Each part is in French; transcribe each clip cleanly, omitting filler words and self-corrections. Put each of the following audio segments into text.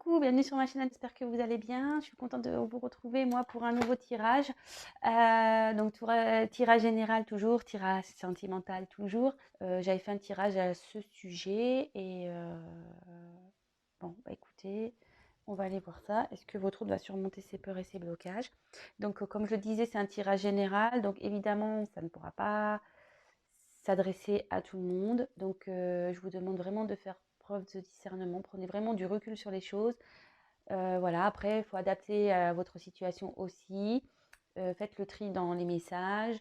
coucou, bienvenue sur ma chaîne, j'espère que vous allez bien. Je suis contente de vous retrouver moi pour un nouveau tirage. Tirage général toujours, tirage sentimental toujours. J'avais fait un tirage à ce sujet et bon, bah écoutez, on va aller voir ça. Est-ce que votre autre va surmonter ses peurs et ses blocages? Donc comme je le disais, c'est un tirage général, donc évidemment, ça ne pourra pas s'adresser à tout le monde. Donc je vous demande vraiment de faire preuve de discernement, prenez vraiment du recul sur les choses. Voilà, après, il faut adapter à votre situation aussi. Faites le tri dans les messages.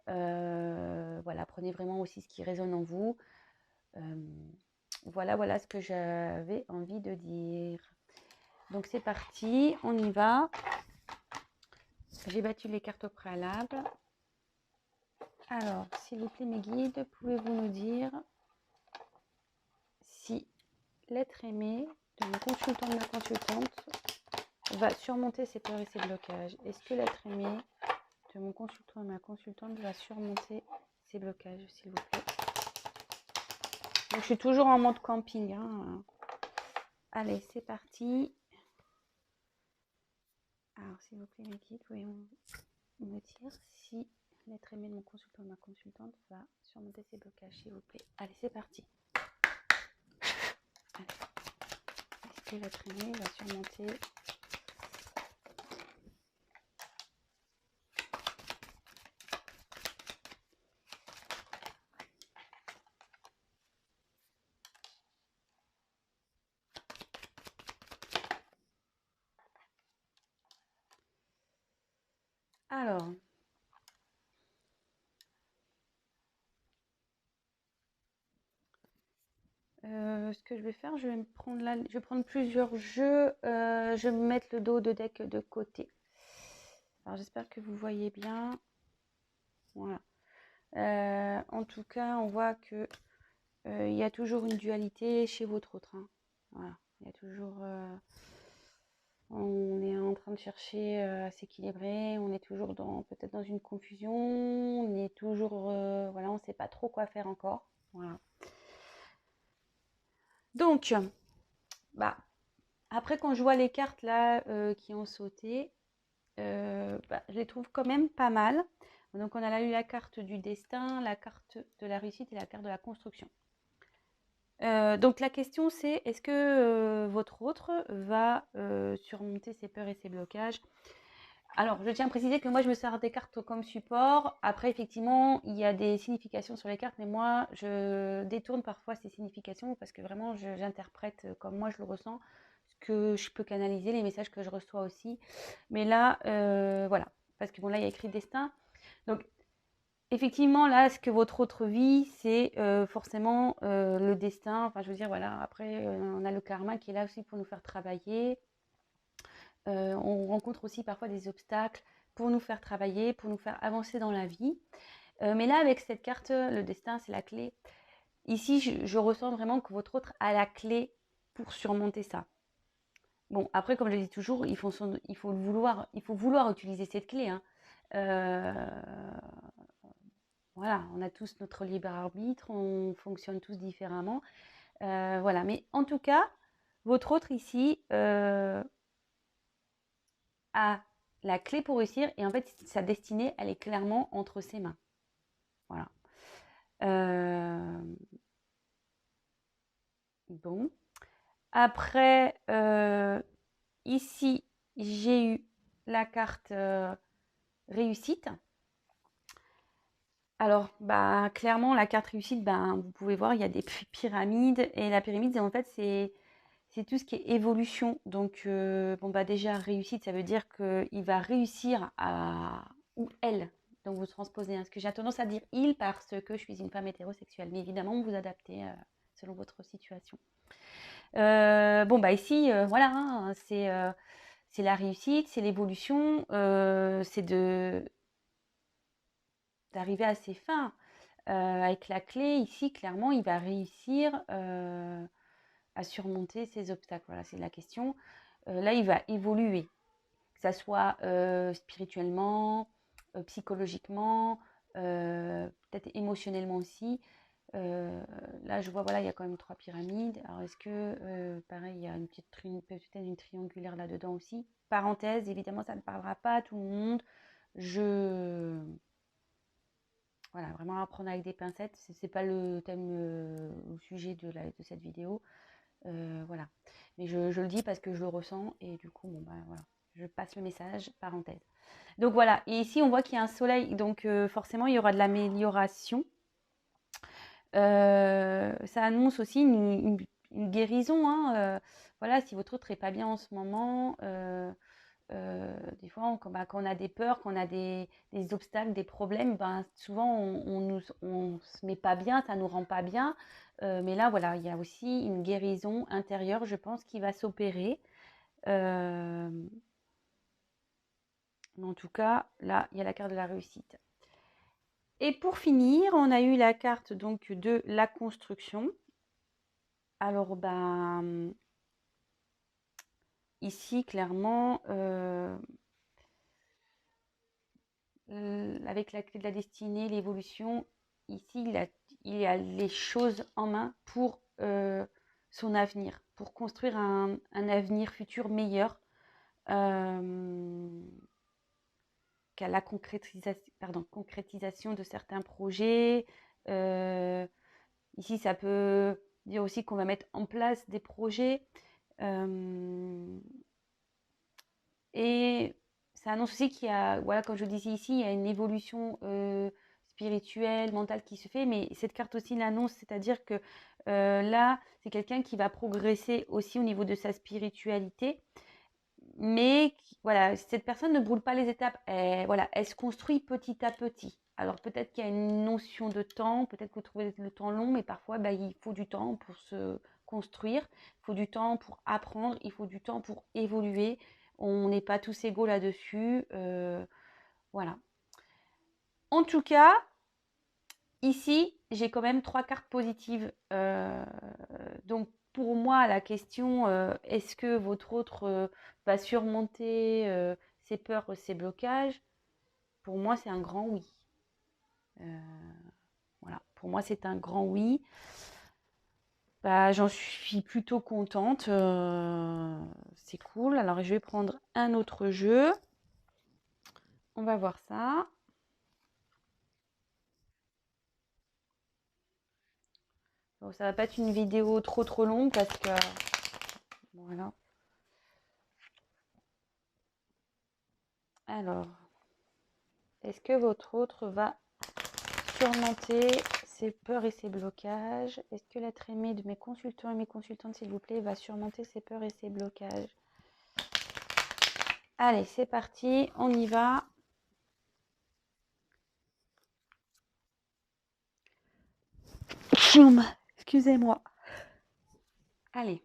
Voilà, prenez vraiment aussi ce qui résonne en vous. Voilà ce que j'avais envie de dire. Donc c'est parti, on y va. J'ai battu les cartes au préalable. Alors, s'il vous plaît, mes guides, pouvez-vous nous dire si l'être aimé de mon consultant, de ma consultante, va surmonter ses peurs et ses blocages? Est-ce que l'être aimé de mon consultant et ma consultante va surmonter ses blocages, s'il vous plaît? Donc, je suis toujours en mode camping. Hein. Allez, c'est parti. Alors, s'il vous plaît, mes guides, pouvez-vous me dire si l'être aimé de mon consultant et ma consultante va surmonter ses blocages, s'il vous plaît? Allez, c'est parti. Allez. Est-ce que l'être aimé va surmonter Alors, ce que je vais faire, je vais prendre plusieurs jeux. Je vais me mettre le dos de deck de côté. Alors, j'espère que vous voyez bien. Voilà. En tout cas, on voit que il y a toujours une dualité chez votre autre. Hein. Voilà. Il y a toujours. On est en train de chercher à s'équilibrer. On est toujours peut-être dans une confusion. On est toujours. Voilà, on ne sait pas trop quoi faire encore. Voilà. Donc, bah, après, quand je vois les cartes là qui ont sauté, je les trouve quand même pas mal. Donc, on a eu la carte du destin, la carte de la réussite et la carte de la construction. Donc, la question c'est, est-ce que votre autre va surmonter ses peurs et ses blocages? Alors, je tiens à préciser que moi, je me sers des cartes comme support. Après, effectivement, il y a des significations sur les cartes, mais moi, je détourne parfois ces significations parce que vraiment, j'interprète comme moi je le ressens, ce que je peux canaliser, les messages que je reçois aussi. Mais là, voilà, parce que bon, là, il y a écrit destin. Donc, effectivement, là, ce que votre autre vie, c'est forcément le destin. Enfin, je veux dire, voilà, après, on a le karma qui est là aussi pour nous faire travailler. On rencontre aussi parfois des obstacles pour nous faire travailler, pour nous faire avancer dans la vie. Mais là, avec cette carte, le destin, c'est la clé. Ici, je ressens vraiment que votre autre a la clé pour surmonter ça. Bon, après, comme je le dis toujours, il faut vouloir utiliser cette clé. Hein. Voilà, on a tous notre libre arbitre, on fonctionne tous différemment. Voilà, mais en tout cas, votre autre ici a la clé pour réussir et en fait, sa destinée, elle est clairement entre ses mains. Voilà. Bon. Après, ici, j'ai eu la carte réussite. Alors, bah, clairement, la carte réussite, ben, vous pouvez voir, il y a des pyramides. Et la pyramide, en fait, c'est tout ce qui est évolution. Donc, bon, bah, déjà, réussite, ça veut dire qu'il va réussir à. Ou elle. Donc, vous transposez. Hein, ce que j'ai tendance à dire il parce que je suis une femme hétérosexuelle. Mais évidemment, vous adaptez selon votre situation. Bon, bah, ici, voilà, hein, c'est la réussite, c'est l'évolution, c'est d'arriver à ses fins. Avec la clé, ici, clairement, il va réussir à surmonter ces obstacles. Voilà, c'est la question. Là, il va évoluer, que ça soit psychologiquement, psychologiquement, peut-être émotionnellement aussi. Là, je vois, voilà, il y a quand même 3 pyramides. Alors, est-ce que, pareil, il y a une petite peut-être une triangulaire là-dedans aussi. Parenthèse, évidemment, ça ne parlera pas à tout le monde. Voilà, vraiment à prendre avec des pincettes. Ce n'est pas le thème, le sujet de cette vidéo. Voilà. Mais je le dis parce que je le ressens et du coup, bon, bah, voilà. Je passe le message, parenthèse. Donc voilà, et ici on voit qu'il y a un soleil, donc forcément il y aura de l'amélioration. Ça annonce aussi une guérison, hein, voilà, si votre autre n'est pas bien en ce moment, des fois, quand on a des peurs, quand on a des obstacles, des problèmes, ben, souvent on se met pas bien, ça nous rend pas bien. Mais là, voilà, il y a aussi une guérison intérieure, je pense, qui va s'opérer. Mais en tout cas, là, il y a la carte de la réussite. Et pour finir, on a eu la carte donc de la construction. Alors, ben, ici, clairement, avec la clé de la destinée, l'évolution, ici, il y a les choses en main pour son avenir, pour construire un avenir futur meilleur. Qu'à la concrétisation de certains projets. Ici, ça peut dire aussi qu'on va mettre en place des projets. Et ça annonce aussi qu'il y a, voilà, comme je disais ici, il y a une évolution spirituelle, mentale qui se fait. Mais cette carte aussi l'annonce, c'est-à-dire que là, c'est quelqu'un qui va progresser aussi au niveau de sa spiritualité. Mais voilà, cette personne ne brûle pas les étapes. Voilà, elle se construit petit à petit. Alors peut-être qu'il y a une notion de temps, peut-être que vous trouvez le temps long, mais parfois bah, il faut du temps pour se construire, il faut du temps pour apprendre, il faut du temps pour évoluer. On n'est pas tous égaux là-dessus. Voilà. En tout cas, ici, j'ai quand même 3 cartes positives. Donc, pour moi, la question, est-ce que votre autre va surmonter ses peurs, ses blocages? Pour moi, c'est un grand oui. Voilà, pour moi, c'est un grand oui. Bah, j'en suis plutôt contente. C'est cool. Alors, je vais prendre un autre jeu. On va voir ça. Bon, ça va pas être une vidéo trop longue parce que voilà. Alors, est-ce que votre autre va surmonter ses peurs et ses blocages? Est-ce que l'être aimé de mes consultants et mes consultantes, s'il vous plaît, va surmonter ses peurs et ses blocages? Allez, c'est parti, on y va. Excusez-moi. Allez.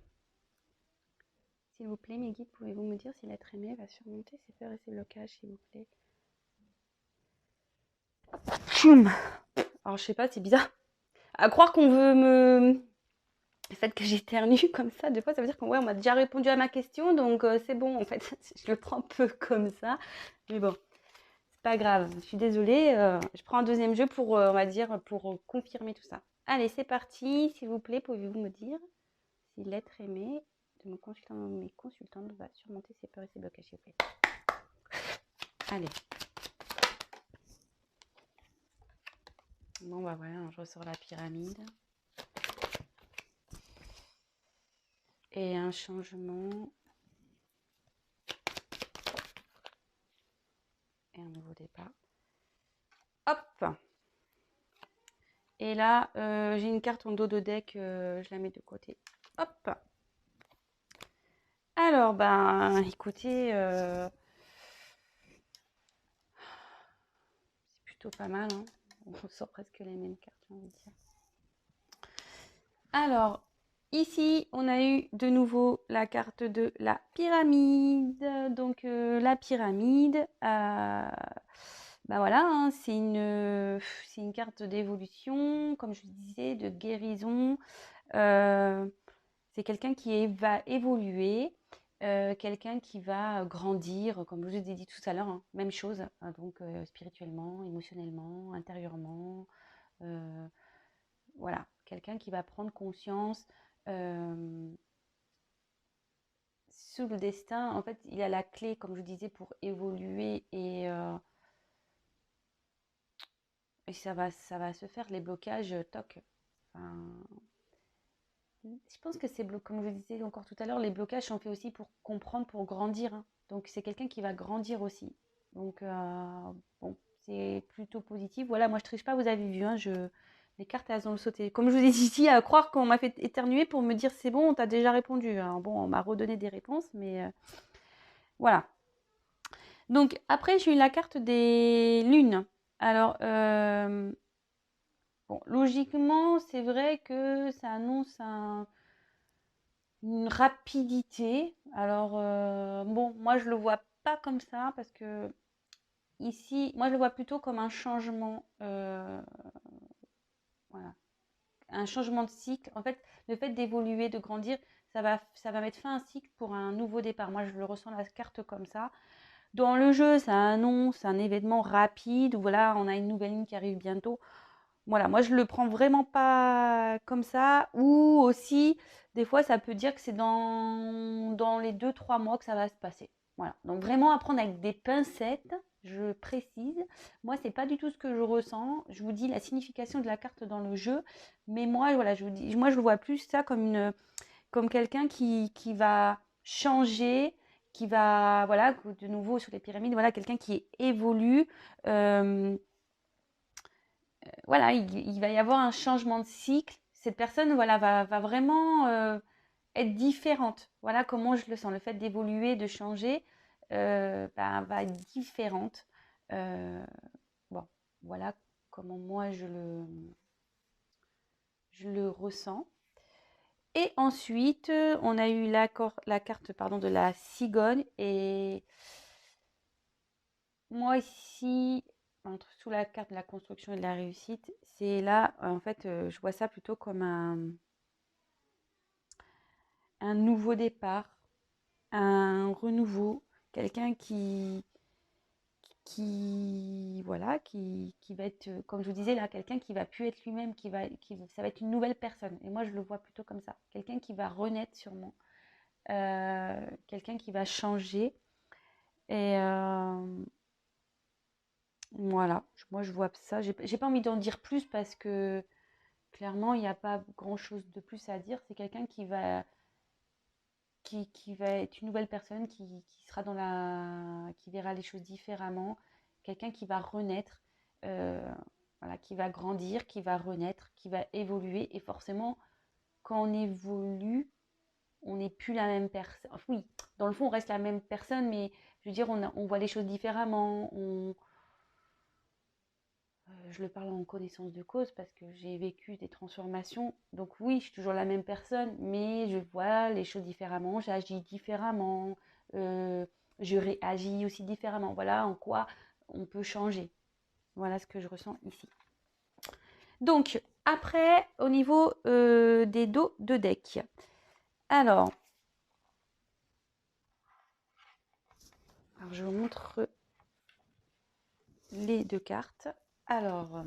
S'il vous plaît, mes guides, pouvez-vous me dire si l'être aimé va surmonter ses peurs et ses blocages, s'il vous plaît? Alors, je sais pas, c'est bizarre. À croire qu'on veut me... Le fait que j'éternue comme ça, des fois, ça veut dire qu'on on m'a déjà répondu à ma question, donc c'est bon, en fait. Je le prends un peu comme ça. Mais bon, c'est pas grave. Je suis désolée. Je prends un deuxième jeu pour, on va dire, pour confirmer tout ça. Allez, c'est parti. S'il vous plaît, pouvez-vous me dire si l'être aimé de mon consultant ou mes consultantes va surmonter ses peurs et ses blocages, s'il vous plaît. Allez. Bon, bah voilà, je ressors la pyramide. Et un changement. Et un nouveau départ. Hop! Et là, j'ai une carte en dos de deck, je la mets de côté. Hop! Alors, ben, écoutez, c'est plutôt pas mal, hein. On sort presque les mêmes cartes, j'ai envie de dire. Alors, ici, on a eu de nouveau la carte de la pyramide. Donc, la pyramide, bah voilà, hein, c'est une carte d'évolution, comme je disais, de guérison. C'est quelqu'un qui va évoluer, quelqu'un qui va grandir, comme je vous ai dit tout à l'heure, hein, même chose, hein, donc spirituellement, émotionnellement, intérieurement. voilà, quelqu'un qui va prendre conscience sous le destin. En fait, il a la clé, comme je disais, pour évoluer et ça va se faire. Les blocages, toc. Enfin, je pense que comme je disais encore tout à l'heure, les blocages sont faits aussi pour comprendre, pour grandir, hein. Donc, c'est quelqu'un qui va grandir aussi. Donc, bon, c'est plutôt positif. Voilà, moi, je triche pas, vous avez vu, hein, les cartes, elles ont sauté. Comme je vous ai dit ici, à croire qu'on m'a fait éternuer pour me dire c'est bon, on t'a déjà répondu. Alors, bon, on m'a redonné des réponses, mais voilà. Donc, après, j'ai eu la carte des lunes. Alors, bon, logiquement, c'est vrai que ça annonce une rapidité. Alors, bon, moi, je le vois pas comme ça parce que ici, moi, je le vois plutôt comme un changement. Voilà, un changement de cycle. En fait, le fait d'évoluer, de grandir, ça va mettre fin à un cycle pour un nouveau départ. Moi, je le ressens la carte comme ça. Dans le jeu, ça annonce un événement rapide où voilà, on a une nouvelle ligne qui arrive bientôt. Voilà, moi je le prends vraiment pas comme ça. Ou aussi, des fois, ça peut dire que c'est dans les 2 3 mois que ça va se passer. Voilà, donc vraiment apprendre avec des pincettes, je précise. Moi, c'est pas du tout ce que je ressens. Je vous dis la signification de la carte dans le jeu, mais moi, voilà, je vous dis, moi je le vois plus ça comme quelqu'un qui va changer, qui va, voilà, de nouveau sur les pyramides, voilà, quelqu'un qui évolue. Euh, voilà, il va y avoir un changement de cycle. Cette personne, voilà, va vraiment être différente. Voilà comment je le sens. Le fait d'évoluer, de changer, va être différente. Euh, bon, voilà comment moi je le ressens. Et ensuite, on a eu la carte pardon, de la cigogne. Et moi ici, sous la carte de la construction et de la réussite, c'est là, en fait, je vois ça plutôt comme un nouveau départ, un renouveau, quelqu'un voilà, qui va être, comme je vous disais là, quelqu'un qui va plus être lui-même, ça va être une nouvelle personne. Et moi, je le vois plutôt comme ça. Quelqu'un qui va renaître sûrement. Quelqu'un qui va changer. Et voilà, moi je vois ça. J'ai pas envie d'en dire plus parce que clairement, il n'y a pas grand-chose de plus à dire. C'est quelqu'un qui va être une nouvelle personne, qui sera qui verra les choses différemment. Quelqu'un qui va renaître, euh, voilà, qui va grandir, qui va renaître, qui va évoluer. Et forcément, quand on évolue, on n'est plus la même personne. Enfin, oui, dans le fond, on reste la même personne, mais je veux dire, on voit les choses différemment. Je le parle en connaissance de cause parce que j'ai vécu des transformations. Donc oui, je suis toujours la même personne, mais je vois les choses différemment, j'agis différemment, euh, je réagis aussi différemment. Voilà en quoi on peut changer. Voilà ce que je ressens ici. Donc, après, au niveau des dos de deck. Alors, je vous montre les deux cartes. Alors,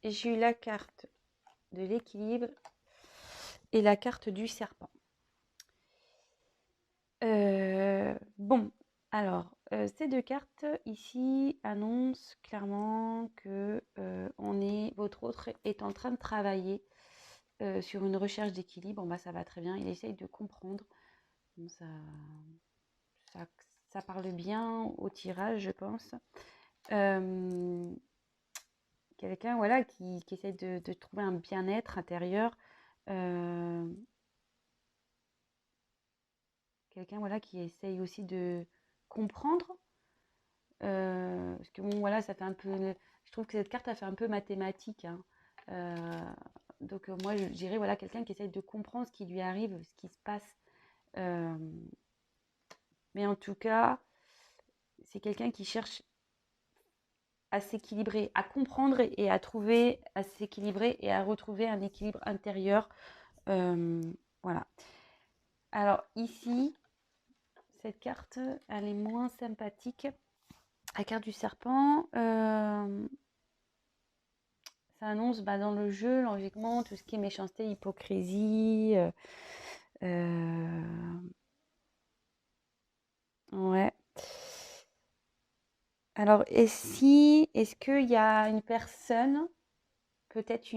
j'ai eu la carte de l'équilibre et la carte du serpent. Bon, alors, ces deux cartes ici annoncent clairement que votre autre est en train de travailler sur une recherche d'équilibre. Bon, bah, ça va très bien. Il essaye de comprendre. Bon, ça, ça parle bien au tirage, je pense. Quelqu'un voilà, qui essaie de trouver un bien-être intérieur. Euh, Quelqu'un voilà, qui essaye aussi de comprendre. Parce que bon, voilà, ça fait un peu. Je trouve que cette carte a fait un peu mathématique, hein. Donc moi, je dirais voilà, quelqu'un qui essaye de comprendre ce qui lui arrive, ce qui se passe. Euh, mais en tout cas, c'est quelqu'un qui cherche à s'équilibrer, à comprendre et à trouver, à s'équilibrer et à retrouver un équilibre intérieur. Euh, voilà. Alors ici, cette carte, elle est moins sympathique. La carte du serpent, ça ça annonce dans le jeu, logiquement, tout ce qui est méchanceté, hypocrisie. Ouais. Alors, est-ce qu'il y a une personne, peut-être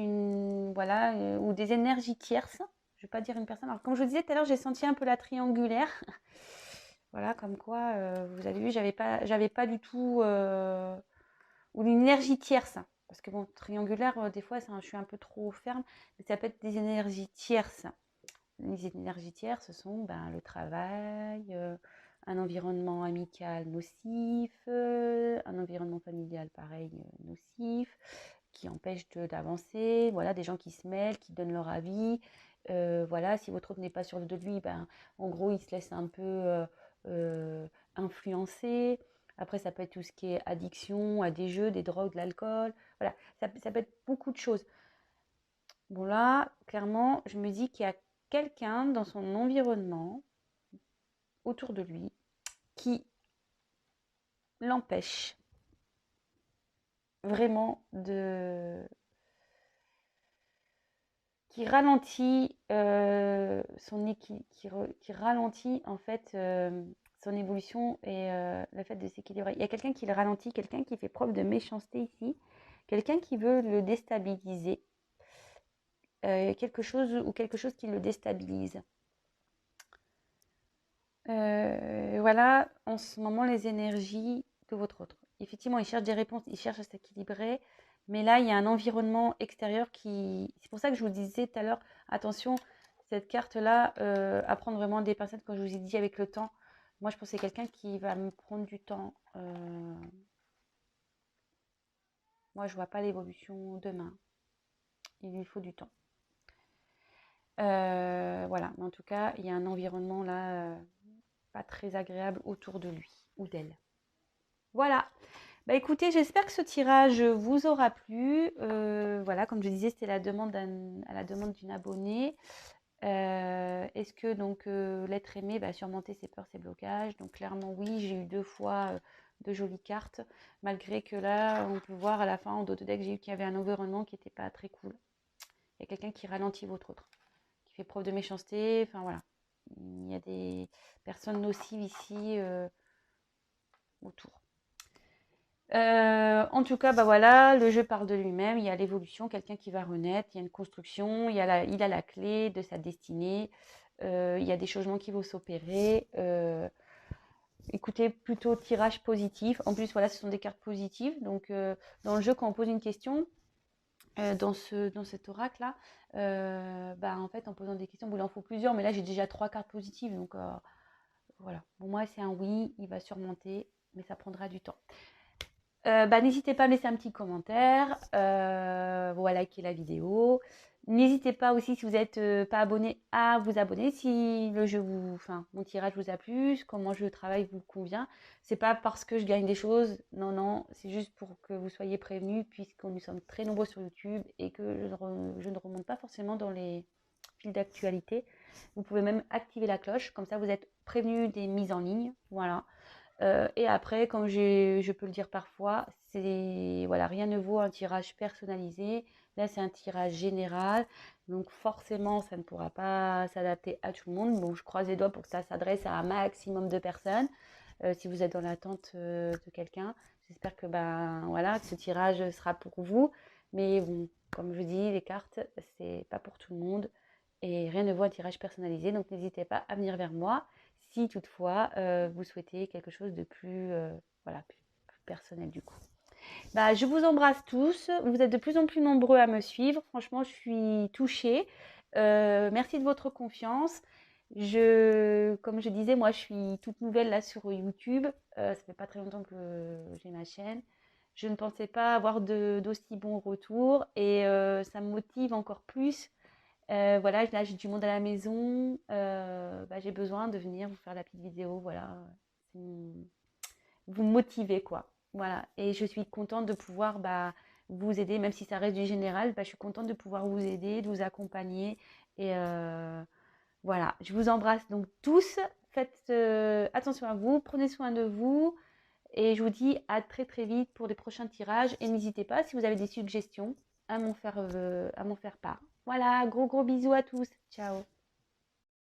voilà, ou des énergies tierces, je vais pas dire une personne. Alors, comme je vous disais tout à l'heure, j'ai senti un peu la triangulaire. Voilà, comme quoi, vous avez vu, j'avais pas du tout, ou une énergie tierce. Parce que bon, triangulaire, des fois, je suis un peu trop ferme, mais ça peut être des énergies tierces. Les énergies tierces, ce sont le travail, un environnement amical nocif, un environnement familial pareil nocif, qui empêche d'avancer. Voilà, des gens qui se mêlent, qui donnent leur avis. Voilà, si votre autre n'est pas sûr de lui, en gros, il se laisse un peu influencer. Après, ça peut être tout ce qui est addiction à des jeux, des drogues, de l'alcool. Voilà, ça peut être beaucoup de choses. Bon là, clairement, je me dis qu'il y a quelqu'un dans son environnement, autour de lui, qui l'empêche vraiment qui ralentit qui ralentit en fait son évolution et le fait de s'équilibrer. Il y a quelqu'un qui le ralentit, quelqu'un qui fait preuve de méchanceté ici, quelqu'un qui veut le déstabiliser, quelque chose qui le déstabilise. Voilà, en ce moment, les énergies de votre autre. Effectivement, il cherche des réponses, il cherche à s'équilibrer, mais là, il y a un environnement extérieur qui... C'est pour ça que je vous disais tout à l'heure, attention, cette carte-là, à prendre vraiment des pincettes, quand je vous ai dit avec le temps. Moi, je pense que c'est quelqu'un qui va me prendre du temps. Moi, je vois pas l'évolution demain. Il lui faut du temps. Voilà, mais en tout cas, il y a un environnement là pas très agréable autour de lui ou d'elle. Voilà. Écoutez, j'espère que ce tirage vous aura plu. Voilà, comme je disais, c'était à la demande d'une abonnée. Est-ce que donc l'être aimé va surmonter ses peurs, ses blocages? Donc clairement oui, j'ai eu 2 fois de jolies cartes, malgré que là, on peut voir à la fin, en dos de deck, j'ai eu qu'il y avait un environnement qui n'était pas très cool. Il y a quelqu'un qui ralentit votre autre, qui fait preuve de méchanceté, enfin voilà. Il y a des personnes nocives ici autour. En tout cas, voilà, le jeu parle de lui-même, il y a l'évolution, quelqu'un qui va renaître, il y a une construction, il a la clé de sa destinée, il y a des changements qui vont s'opérer. Écoutez, plutôt tirage positif. En plus, voilà, ce sont des cartes positives. Donc, dans le jeu, quand on pose une question, dans cet oracle-là, en fait, en posant des questions, il en faut plusieurs, mais là, j'ai déjà 3 cartes positives. Donc, voilà. Pour moi, c'est un oui, il va surmonter, mais ça prendra du temps. N'hésitez pas à laisser un petit commentaire, liker la vidéo. N'hésitez pas aussi, si vous n'êtes pas abonné, à vous abonner si mon tirage vous a plu, comment je travaille vous convient. C'est pas parce que je gagne des choses, non, c'est juste pour que vous soyez prévenus, puisque nous sommes très nombreux sur YouTube et que je ne remonte pas forcément dans les fils d'actualité. Vous pouvez même activer la cloche, comme ça vous êtes prévenus des mises en ligne, voilà. Et après, comme je peux le dire parfois, rien ne vaut un tirage personnalisé. Là, c'est un tirage général, donc forcément, ça ne pourra pas s'adapter à tout le monde. Bon, je croise les doigts pour que ça s'adresse à un maximum de personnes. Si vous êtes dans l'attente de quelqu'un, j'espère que que ce tirage sera pour vous. Mais bon, comme je dis, les cartes, c'est pas pour tout le monde et rien ne vaut un tirage personnalisé. Donc n'hésitez pas à venir vers moi si toutefois vous souhaitez quelque chose de plus personnel du coup. Je vous embrasse tous. Vous êtes de plus en plus nombreux à me suivre. Franchement, je suis touchée. Merci de votre confiance. Comme je disais, moi, je suis toute nouvelle là sur YouTube. Ça fait pas très longtemps que j'ai ma chaîne. Je ne pensais pas avoir d'aussi bons retours et ça me motive encore plus. Voilà, là j'ai du monde à la maison, j'ai besoin de venir vous faire la petite vidéo, voilà, vous motiver quoi. Voilà, et je suis contente de pouvoir vous aider, même si ça reste du général, je suis contente de pouvoir vous aider, de vous accompagner. Et voilà, je vous embrasse donc tous, faites attention à vous, prenez soin de vous. Et je vous dis à très très vite pour les prochains tirages. Et n'hésitez pas, si vous avez des suggestions, à m'en faire part. Voilà, gros bisous à tous. Ciao.